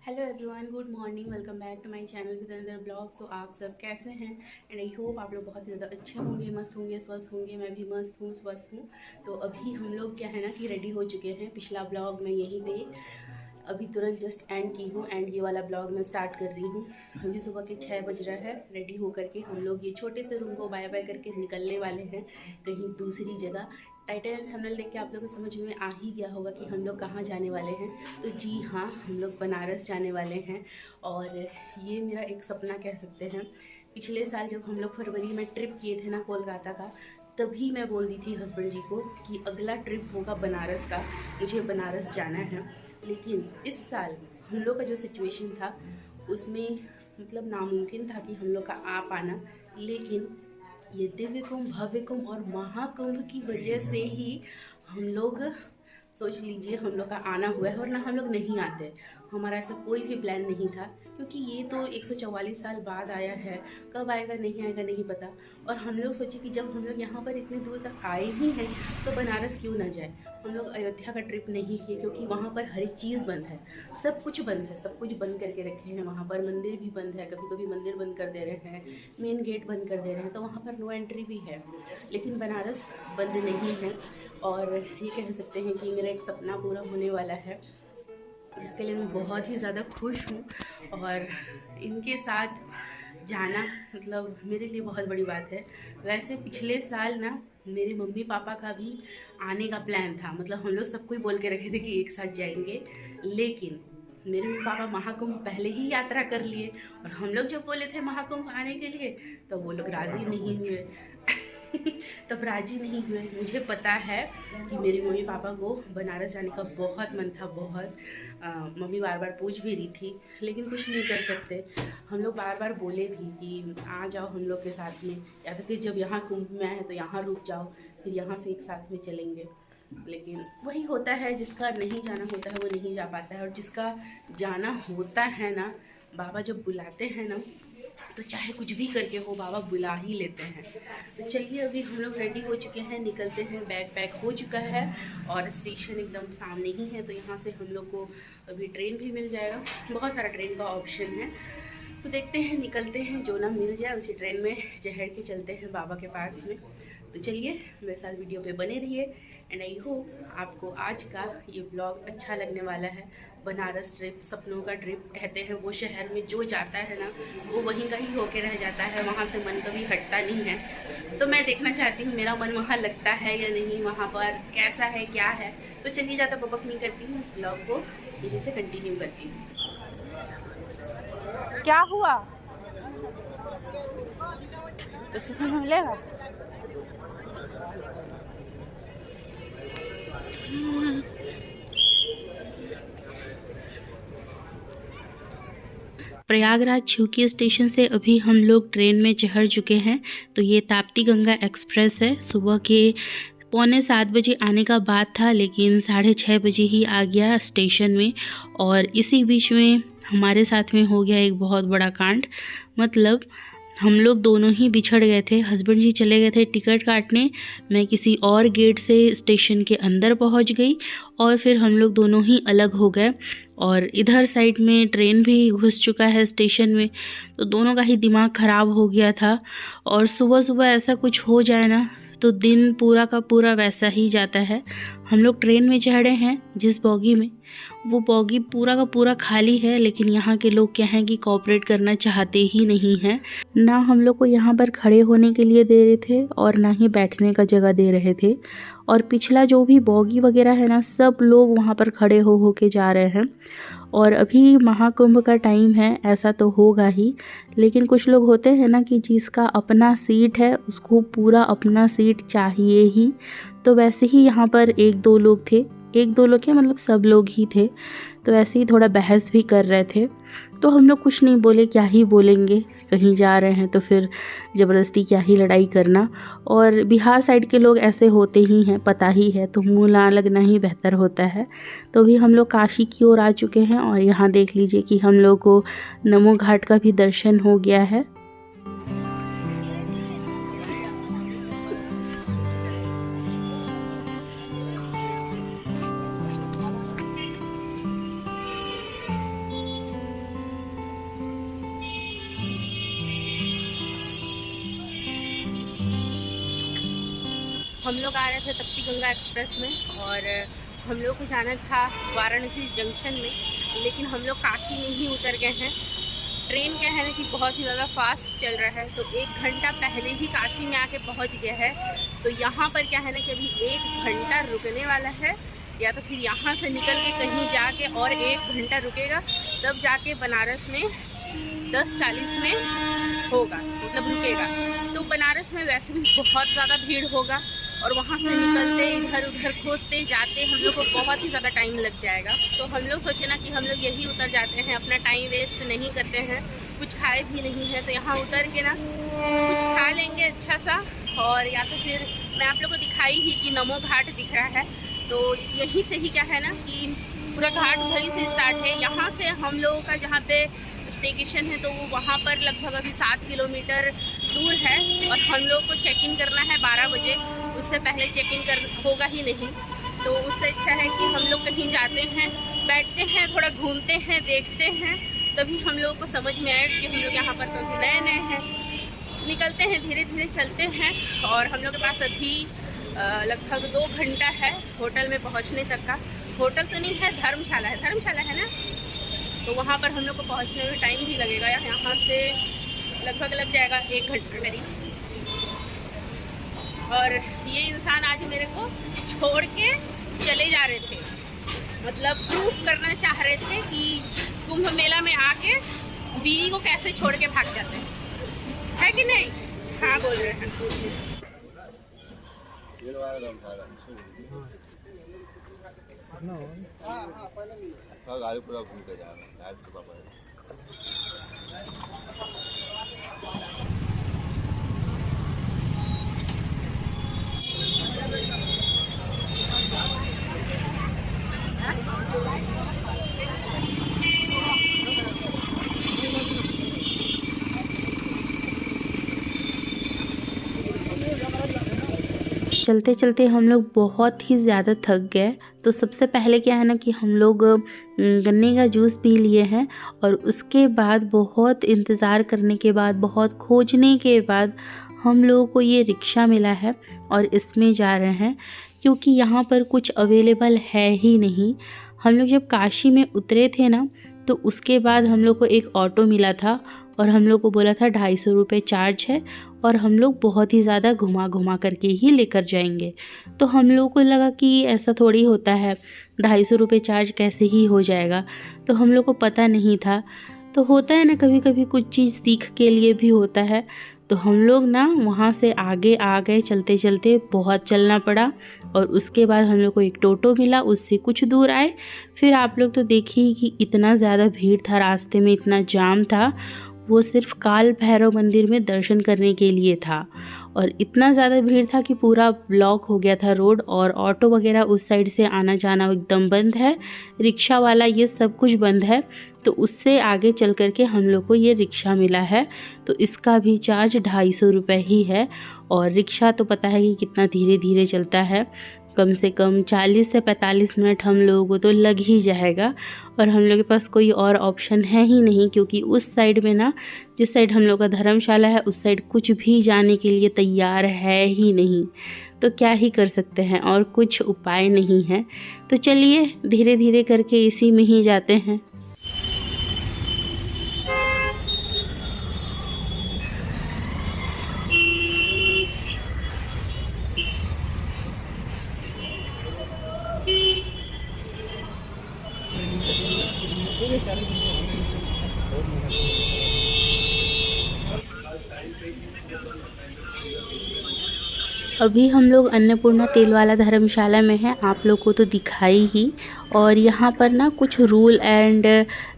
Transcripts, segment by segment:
Hello everyone, good morning. Welcome back to my channel with another vlog. So आप सब कैसे हैं? And I hope आप लोग बहुत ही ज़्यादा अच्छे होंगे, मस्त होंगे, स्वस्थ होंगे। मैं भी मस्त हूँ, स्वस्थ हूँ। तो अभी हम लोग क्या है ना कि रेडी हो चुके हैं। पिछला ब्लॉग मैं यहीं पे अभी तुरंत जस्ट एंड की हूँ एंड ये वाला ब्लॉग मैं स्टार्ट कर रही हूँ। अभी सुबह के 6 बज रहा है। रेडी हो करके हम लोग ये छोटे से रूम को बाय बाय करके निकलने वाले हैं कहीं दूसरी जगह। टाइटल एंड थंबनेल देख के आप लोगों को समझ में आ ही गया होगा कि हम लोग कहाँ जाने वाले हैं। तो जी हाँ, हम लोग बनारस जाने वाले हैं। और ये मेरा एक सपना कह सकते हैं। पिछले साल जब हम लोग फरवरी में ट्रिप किए थे ना कोलकाता का, तभी मैं बोल दी थी हस्बैंड जी को कि अगला ट्रिप होगा बनारस का, मुझे बनारस जाना है। लेकिन इस साल हम लोग का जो सिचुएशन था उसमें मतलब नामुमकिन था कि हम लोग का आ पाना। लेकिन ये दिव्य कुंभ, भव्य कुंभ और महाकुंभ की वजह से ही हम लोग, सोच लीजिए, हम लोग का आना हुआ है। वरना हम लोग नहीं आते। हमारा ऐसा कोई भी प्लान नहीं था, क्योंकि ये तो 144 साल बाद आया है। कब आएगा नहीं आएगा नहीं पता। और हम लोग सोचे कि जब हम लोग यहाँ पर इतने दूर तक आए ही हैं तो बनारस क्यों ना जाए। हम लोग अयोध्या का ट्रिप नहीं किए, क्योंकि वहाँ पर हर एक चीज़ बंद है, सब कुछ बंद है, सब कुछ बंद करके रखे हैं। वहाँ पर मंदिर भी बंद है, कभी कभी मंदिर बंद कर दे रहे हैं, मेन गेट बंद कर दे रहे हैं, तो वहाँ पर नो एंट्री भी है। लेकिन बनारस बंद नहीं है। और ये कह सकते हैं कि मेरा एक सपना पूरा होने वाला है, जिसके लिए मैं बहुत ही ज़्यादा खुश हूँ। और इनके साथ जाना मतलब मेरे लिए बहुत बड़ी बात है। वैसे पिछले साल ना मेरे मम्मी पापा का भी आने का प्लान था, मतलब हम लोग सबको ही बोल के रखे थे कि एक साथ जाएंगे। लेकिन मेरे मम्मी पापा महाकुंभ पहले ही यात्रा कर लिए, और हम लोग जब बोले थे महाकुंभ आने के लिए तो वो लोग राज़ी नहीं हुए। तब राजी नहीं हुए। मुझे पता है कि मेरे मम्मी पापा को बनारस जाने का बहुत मन था, बहुत। मम्मी बार बार पूछ भी रही थी, लेकिन कुछ नहीं कर सकते। हम लोग बार बार बोले भी कि आ जाओ हम लोग के साथ में, या तो फिर जब यहाँ कुंभ में आए तो यहाँ रुक जाओ, फिर यहाँ से एक साथ में चलेंगे। लेकिन वही होता है, जिसका नहीं जाना होता है वो नहीं जा पाता है, और जिसका जाना होता है ना, बाबा जब बुलाते हैं ना, तो चाहे कुछ भी करके हो बाबा बुला ही लेते हैं। तो चलिए, अभी हम लोग रेडी हो चुके हैं, निकलते हैं। बैग पैक हो चुका है और स्टेशन एकदम सामने ही है, तो यहाँ से हम लोग को अभी ट्रेन भी मिल जाएगा। बहुत सारा ट्रेन का ऑप्शन है, तो देखते हैं, निकलते हैं। जो ना मिल जाए उसी ट्रेन में चढ़ के चलते हैं बाबा के पास में। तो चलिए, मेरे साथ वीडियो पे बने रहिए। एंड आई होप आपको आज का ये ब्लॉग अच्छा लगने वाला है। बनारस ट्रिप सपनों का ट्रिप कहते हैं। वो शहर में जो जाता है ना, वो वहीं का ही होके रह जाता है, वहाँ से मन कभी हटता नहीं है। तो मैं देखना चाहती हूँ मेरा मन वहाँ लगता है या नहीं, वहाँ पर कैसा है, क्या है। तो चलिए, ज़्यादा बबक नहीं करती हूँ, इस ब्लॉग को यहीं से कंटिन्यू करती हूँ। क्या हुआ? तो स्टेशन में मिलेगा। प्रयागराज छिवकी स्टेशन से अभी हम लोग ट्रेन में चढ़ चुके हैं। तो ये ताप्ती गंगा एक्सप्रेस है। सुबह के 6:45 बजे आने का बात था, लेकिन 6:30 बजे ही आ गया स्टेशन में। और इसी बीच में हमारे साथ में हो गया एक बहुत बड़ा कांड। मतलब हम लोग दोनों ही बिछड़ गए थे। हस्बैंड जी चले गए थे टिकट काटने, मैं किसी और गेट से स्टेशन के अंदर पहुंच गई, और फिर हम लोग दोनों ही अलग हो गए। और इधर साइड में ट्रेन भी घुस चुका है स्टेशन में, तो दोनों का ही दिमाग ख़राब हो गया था। और सुबह सुबह ऐसा कुछ हो जाए ना, तो दिन पूरा का पूरा वैसा ही जाता है। हम लोग ट्रेन में चढ़े हैं जिस बॉगी में, वो बॉगी पूरा का पूरा खाली है, लेकिन यहाँ के लोग क्या हैं कि कोऑपरेट करना चाहते ही नहीं हैं। ना हम लोग को यहाँ पर खड़े होने के लिए दे रहे थे, और ना ही बैठने का जगह दे रहे थे। और पिछला जो भी बॉगी वगैरह है ना, सब लोग वहाँ पर खड़े हो के जा रहे हैं। और अभी महाकुंभ का टाइम है, ऐसा तो होगा ही। लेकिन कुछ लोग होते हैं ना कि जिसका अपना सीट है उसको पूरा अपना सीट चाहिए ही। तो वैसे ही यहाँ पर एक दो लोग थे, एक दो लोग क्या मतलब सब लोग ही थे। तो ऐसे ही थोड़ा बहस भी कर रहे थे। तो हम लोग कुछ नहीं बोले, क्या ही बोलेंगे, कहीं जा रहे हैं तो फिर ज़बरदस्ती क्या ही लड़ाई करना। और बिहार साइड के लोग ऐसे होते ही हैं, पता ही है, तो मुँह ना लगना ही बेहतर होता है। तो भी हम लोग काशी की ओर आ चुके हैं, और यहाँ देख लीजिए कि हम लोग को नमो घाट का भी दर्शन हो गया है। हम लोग आ रहे थे तप्ती गंगा एक्सप्रेस में और हम लोग को जाना था वाराणसी जंक्शन में, लेकिन हम लोग काशी में ही उतर गए हैं। ट्रेन क्या है ना कि बहुत ही ज़्यादा फास्ट चल रहा है, तो 1 घंटा पहले ही काशी में आके पहुंच गया है। तो यहाँ पर क्या है ना कि अभी 1 घंटा रुकने वाला है, या तो फिर यहाँ से निकल के कहीं जाके और 1 घंटा रुकेगा, तब जाके बनारस में 10:40 में होगा, मतलब रुकेगा। तो बनारस में वैसे भी बहुत ज़्यादा भीड़ होगा और वहाँ से निकलते इधर उधर खोजते जाते हम लोग को बहुत ही ज़्यादा टाइम लग जाएगा। तो हम लोग सोचे ना कि हम लोग यही उतर जाते हैं, अपना टाइम वेस्ट नहीं करते हैं, कुछ खाए भी नहीं है, तो यहाँ उतर के ना कुछ खा लेंगे अच्छा सा। और या तो फिर मैं आप लोग को दिखाई ही कि नमो घाट दिख रहा है, तो यहीं से ही क्या है ना कि पूरा घाट उधर ही से स्टार्ट है। यहाँ से हम लोगों का जहाँ पे स्टेशन है तो वो वहाँ पर लगभग अभी 7 किलोमीटर दूर है और हम लोग को चेक इन करना है 12 बजे। उससे पहले चेक इन होगा ही नहीं, तो उससे अच्छा है कि हम लोग कहीं जाते हैं, बैठते हैं, थोड़ा घूमते हैं, देखते हैं, तभी हम लोगों को समझ में आएगा कि हम लोग यहाँ पर तो नए नए हैं। निकलते हैं, धीरे धीरे चलते हैं और हम लोग के पास अभी लगभग 2 घंटा है होटल में पहुँचने तक का। होटल तो नहीं है, धर्मशाला है, धर्मशाला है ना, तो वहाँ पर हम लोग को पहुँचने में टाइम भी लगेगा। यहाँ से लगभग लग जाएगा 1 घंटा करीब। और ये इंसान आज मेरे को छोड़ के चले जा रहे थे, मतलब प्रूफ करना चाह रहे थे कि कुंभ मेला में आके बीवी को कैसे छोड़ के भाग जाते हैं, है कि नहीं? हाँ बोल रहे हैं। गाड़ी पूरा घूम के जा रहा है। चलते चलते हम लोग बहुत ही ज़्यादा थक गए। तो सबसे पहले क्या है ना कि हम लोग गन्ने का जूस पी लिए हैं और उसके बाद बहुत इंतज़ार करने के बाद, बहुत खोजने के बाद हम लोगों को ये रिक्शा मिला है और इसमें जा रहे हैं, क्योंकि यहाँ पर कुछ अवेलेबल है ही नहीं। हम लोग जब काशी में उतरे थे ना, तो उसके बाद हम लोग को एक ऑटो मिला था और हम लोग को बोला था 250 रुपये चार्ज है और हम लोग बहुत ही ज़्यादा घुमा घुमा करके ही लेकर जाएंगे। तो हम लोग को लगा कि ऐसा थोड़ी होता है, 250 रुपये चार्ज कैसे ही हो जाएगा, तो हम लोग को पता नहीं था। तो होता है ना, कभी कभी कुछ चीज़ सीख के लिए भी होता है। तो हम लोग ना वहाँ से आगे आ गए, चलते चलते बहुत चलना पड़ा और उसके बाद हम लोग को एक टोटो मिला, उससे कुछ दूर आए। फिर आप लोग तो देखिए कि इतना ज़्यादा भीड़ था, रास्ते में इतना जाम था, वो सिर्फ काल भैरव मंदिर में दर्शन करने के लिए था और इतना ज़्यादा भीड़ था कि पूरा ब्लॉक हो गया था रोड और ऑटो वगैरह उस साइड से आना जाना एकदम बंद है, रिक्शा वाला ये सब कुछ बंद है। तो उससे आगे चल कर के हम लोग को ये रिक्शा मिला है, तो इसका भी चार्ज 250 रुपये ही है। और रिक्शा तो पता है कि कितना धीरे धीरे चलता है, कम से कम 40 से 45 मिनट हम लोगों को तो लग ही जाएगा। और हम लोग के पास कोई और ऑप्शन है ही नहीं, क्योंकि उस साइड में ना, जिस साइड हम लोग का धर्मशाला है, उस साइड कुछ भी जाने के लिए तैयार है ही नहीं। तो क्या ही कर सकते हैं, और कुछ उपाय नहीं है। तो चलिए धीरे धीरे करके इसी में ही जाते हैं। अभी हम लोग अन्नपूर्णा तेल वाला धर्मशाला में हैं, आप लोग को तो दिखाई ही। और यहाँ पर ना कुछ रूल एंड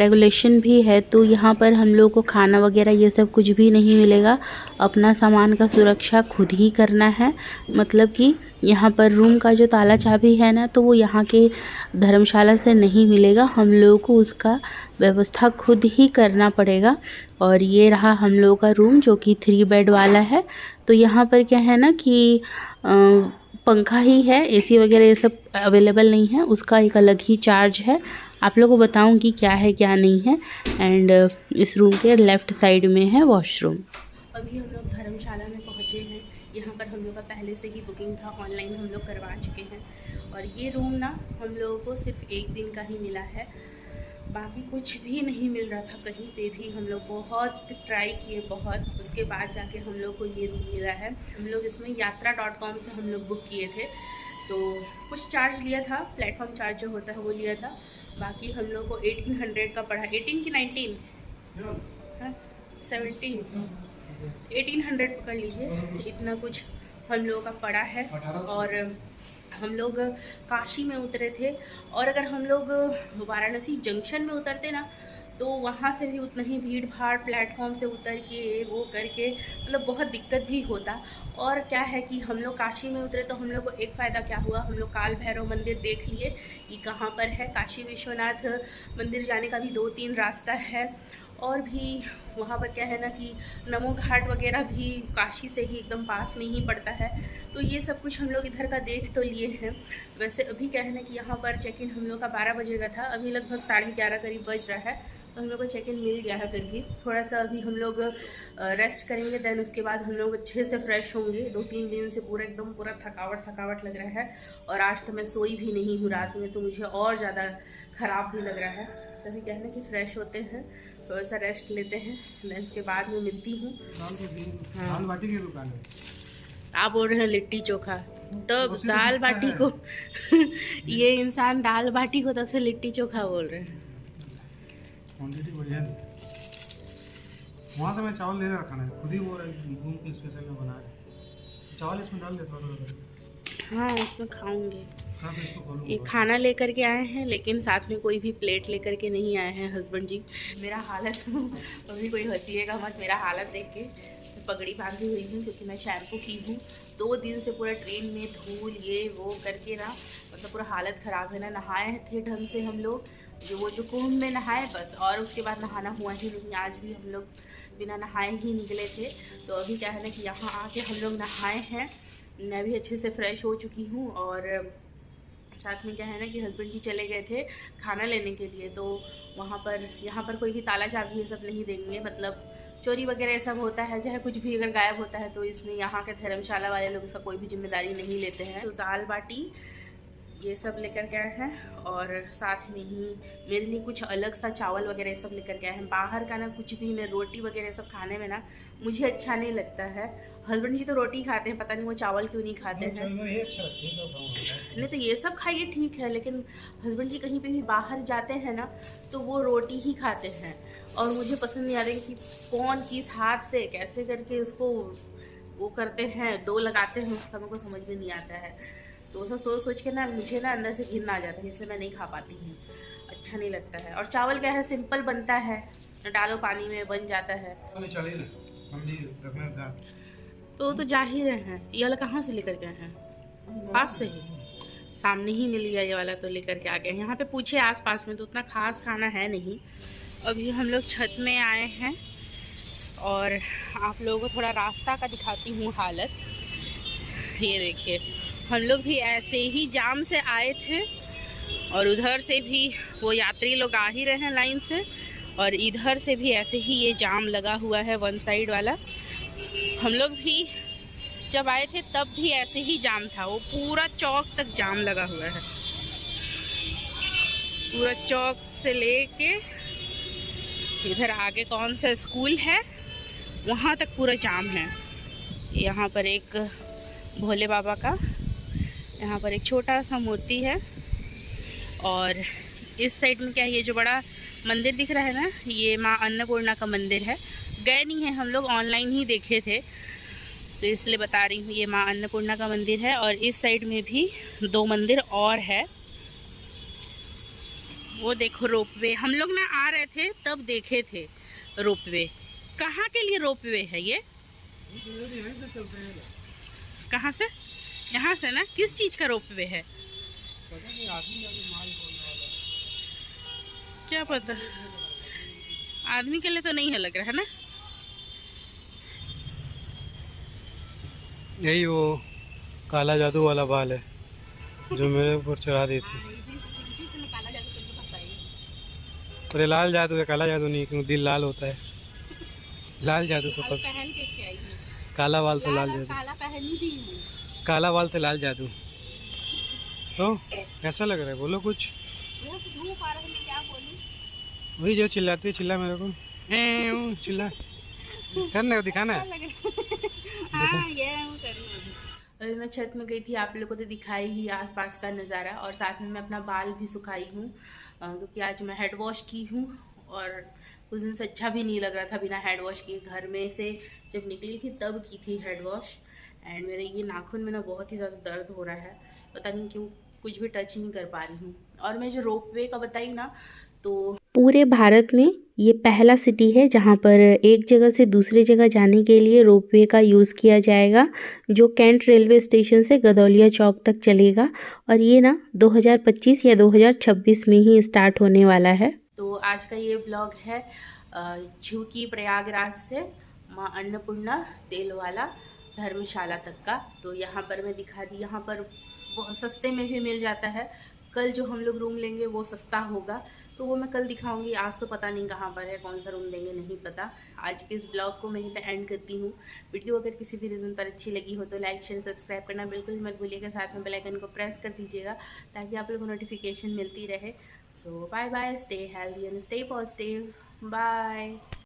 रेगुलेशन भी है, तो यहाँ पर हम लोग को खाना वगैरह ये सब कुछ भी नहीं मिलेगा, अपना सामान का सुरक्षा खुद ही करना है। मतलब कि यहाँ पर रूम का जो ताला चाबी है ना, तो वो यहाँ के धर्मशाला से नहीं मिलेगा, हम लोगों को उसका व्यवस्था खुद ही करना पड़ेगा। और ये रहा हम लोगों का रूम, जो कि 3 बेड वाला है। तो यहाँ पर क्या है ना कि पंखा ही है, एसी वगैरह ये सब अवेलेबल नहीं है, उसका एक अलग ही चार्ज है। आप लोगों को बताऊंगी क्या है क्या नहीं है। एंड इस रूम के लेफ़्ट साइड में है वॉशरूम। अभी हम लोग धर्मशाला में पहुँचे हैं। यहाँ पर हम लोग का पहले से ही बुकिंग था, ऑनलाइन हम लोग करवा चुके हैं। और ये रूम ना हम लोगों को सिर्फ 1 दिन का ही मिला है, बाकी कुछ भी नहीं मिल रहा था कहीं पे भी। हम लोग बहुत ट्राई किए बहुत, उसके बाद जाके हम लोग को ये रूम मिला है। हम लोग इसमें yatra.com से हम लोग बुक किए थे, तो कुछ चार्ज लिया था, प्लेटफॉर्म चार्ज जो होता है वो लिया था। बाकी हम लोग को 1800 का पड़ा, 18 की 19 17 1800 पकड़ लीजिए, इतना कुछ हम लोगों का पड़ा है। और हम लोग काशी में उतरे थे, और अगर हम लोग वाराणसी जंक्शन में उतरते ना तो वहाँ से भी उतना ही भीड़ भाड़, प्लेटफॉर्म से उतर के वो करके मतलब बहुत दिक्कत भी होता। और क्या है कि हम लोग काशी में उतरे तो हम लोग को एक फ़ायदा क्या हुआ, हम लोग काल भैरव मंदिर देख लिए कि कहाँ पर है। काशी विश्वनाथ मंदिर जाने का भी 2-3 रास्ता है, और भी वहाँ पर क्या है ना कि नमो घाट वगैरह भी काशी से ही एकदम पास में ही पड़ता है। तो ये सब कुछ हम लोग इधर का देख तो लिए हैं। वैसे अभी क्या है ना कि यहाँ पर चेक इन हम लोग का 12 बजे का था, अभी लगभग 11:30 करीब बज रहा है, तो हम लोग को चेक इन मिल गया है। फिर भी थोड़ा सा अभी हम लोग रेस्ट करेंगे, देन उसके बाद हम लोग अच्छे से फ्रेश होंगे। 2-3 दिन से पूरा थकावट लग रहा है, और आज तो मैं सोई भी नहीं हूँ रात में, तो मुझे और ज़्यादा ख़राब भी लग रहा है। तभी क्या है ना कि फ्रेश होते हैं, थोड़ा सा रेस्ट लेते हैं, देन उसके बाद में मिलती हूँ। दाल बाटी की दुकान है। आप बोल रहे हैं लिट्टी चोखा, तो दाल बाटी को ये इंसान दाल बाटी को तब से लिट्टी चोखा बोल रहे हैं। क्वांटिटी बढ़िया है। वहाँ से मैं चावल ले रहा खाना, खुद ही वो घूम के स्पेशल में बनाया। चावल इसमें डाल दे थोड़ा। हाँ, उसमें खाऊंगी। इसको ये खाना लेकर के आए हैं, लेकिन साथ में कोई भी प्लेट लेकर के नहीं आए हैं हस्बैंड जी। मेरा हालत अभी कोई हंसीएगा मत, मेरा हालत देख के। पगड़ी बांधी हुई हूँ क्योंकि मैं शैम्पू की हूँ। 2 दिन से पूरा ट्रेन में धूल ये वो करके ना मतलब पूरा हालत ख़राब है ना। नहाए थे ढंग से हम लोग, जो कुंभ में नहाए बस, और उसके बाद नहाना हुआ ही नहीं। आज भी हम लोग बिना नहाए ही निकले थे। तो अभी क्या है ना कि यहाँ आके हम लोग नहाए हैं, मैं भी अच्छे से फ़्रेश हो चुकी हूँ। और साथ में क्या है ना कि हस्बैंड जी चले गए थे खाना लेने के लिए, तो वहाँ पर यहाँ पर कोई भी ताला चाबी ये सब नहीं देंगे, मतलब चोरी वगैरह ये सब होता है, चाहे कुछ भी अगर गायब होता है तो इसमें यहाँ के धर्मशाला वाले लोग इसका कोई भी जिम्मेदारी नहीं लेते हैं। तो दाल बाटी ये सब लेकर गए हैं, और साथ में ही मेरे लिए कुछ अलग सा चावल वगैरह ये सब लेकर गए हैं। बाहर का ना कुछ भी, मैं रोटी वगैरह सब खाने में ना मुझे अच्छा नहीं लगता है। हस्बैंड जी तो रोटी खाते हैं, पता नहीं वो चावल क्यों नहीं खाते हैं। नहीं तो ये सब खाइए ठीक है, लेकिन हस्बैंड जी कहीं पे भी बाहर जाते हैं ना तो वो रोटी ही खाते हैं, और मुझे पसंद नहीं आता कि कौन किस हाथ से कैसे करके उसको वो करते हैं, डो लगाते हैं, उसका मेरे को समझ में नहीं आता है। तो वो सब सोच के ना मुझे ना अंदर से घिन आ जाता है, इसलिए मैं नहीं खा पाती हूँ, अच्छा नहीं लगता है। और चावल क्या है, सिंपल बनता है, डालो पानी में बन जाता है। तो जा ही रहे हैं। ये वाला कहाँ से लेकर गए हैं? पास से ही, सामने ही मिल गया ये वाला, तो लेकर के आ गए। यहाँ पे पूछे आसपास में तो उतना खास खाना है नहीं। अभी हम लोग छत में आए हैं, और आप लोगों को थोड़ा रास्ता का दिखाती हूँ हालत। ये देखिए, हम लोग भी ऐसे ही जाम से आए थे, और उधर से भी वो यात्री लोग आ ही रहे हैं लाइन से, और इधर से भी ऐसे ही ये जाम लगा हुआ है वन साइड वाला। हम लोग भी जब आए थे तब भी ऐसे ही जाम था, वो पूरा चौक तक जाम लगा हुआ है। पूरा चौक से लेके इधर आगे कौन सा स्कूल है वहाँ तक पूरा जाम है। यहाँ पर एक भोले बाबा का, यहाँ पर एक छोटा सा मूर्ति है, और इस साइड में क्या है, ये जो बड़ा मंदिर दिख रहा है ना, ये माँ अन्नपूर्णा का मंदिर है। गए नहीं हैं हम लोग, ऑनलाइन ही देखे थे, तो इसलिए बता रही हूँ। ये माँ अन्नपूर्णा का मंदिर है, और इस साइड में भी 2 मंदिर और है। वो देखो रोपवे, हम लोग ना आ रहे थे तब देखे थे रोपवे। कहाँ के लिए रोपवे है ये? कहाँ से? यहाँ से ना? किस चीज़ का रोपवे है? क्या पता, आदमी के लिए तो नहीं है लग रहा है ना। यही वो काला जादू वाला बाल है जो मेरे ऊपर चढ़ा दी थी। अरे लाल जादू है, काला जादू नहीं, क्योंकि दिल लाल होता है। लाल जादू से काला बाल से लाल और जादू, काला पहनी भी हूँ। काला बाल से लाल जादू। तो कैसा लग रहा है, बोलो कुछ। बस धूप आ रही है, क्या बोलूं। वही जो चिल्लाती है, चिल्ला मेरे को, चिल्ला करने को दिखाना है। हाँ ये हूँ करना अभी। अभी मैं छत में गई थी, आप लोगों को तो दिखाई ही आसपास का नज़ारा, और साथ में मैं अपना बाल भी सुखाई हूँ क्योंकि आज मैं हेड वॉश की हूँ और कुछ दिन से अच्छा भी नहीं लग रहा था बिना हेड वॉश किए। घर में से जब निकली थी तब की थी हेड वॉश, एंड मेरे ये नाखून में ना बहुत ही ज़्यादा दर्द हो रहा है, पता नहीं क्यों, कुछ भी टच नहीं कर पा रही हूँ। और मैं जो रोपवे का बताई ना, तो पूरे भारत में ये पहला सिटी है जहाँ पर एक जगह से दूसरी जगह जाने के लिए रोपवे का यूज़ किया जाएगा, जो कैंट रेलवे स्टेशन से गदौलिया चौक तक चलेगा, और ये ना 2025 या 2026 में ही स्टार्ट होने वाला है। तो आज का ये ब्लॉग है झुकी प्रयागराज से माँ अन्नपूर्णा तेल वाला धर्मशाला तक का। तो यहाँ पर मैं दिखा दी, यहाँ पर बहुत सस्ते में भी मिल जाता है। कल जो हम लोग रूम लेंगे वो सस्ता होगा, तो वो मैं कल दिखाऊंगी। आज तो पता नहीं कहाँ पर है, कौन सा रूम लेंगे नहीं पता। आज के इस ब्लॉग को मैं यहीं पे एंड करती हूँ। वीडियो अगर किसी भी रीज़न पर अच्छी लगी हो तो लाइक शेयर सब्सक्राइब करना बिल्कुल मत भूलिएगा, साथ में बेल आइकन को प्रेस कर दीजिएगा ताकि आप लोगों को नोटिफिकेशन मिलती रहे। So bye bye, stay healthy and stay positive, bye.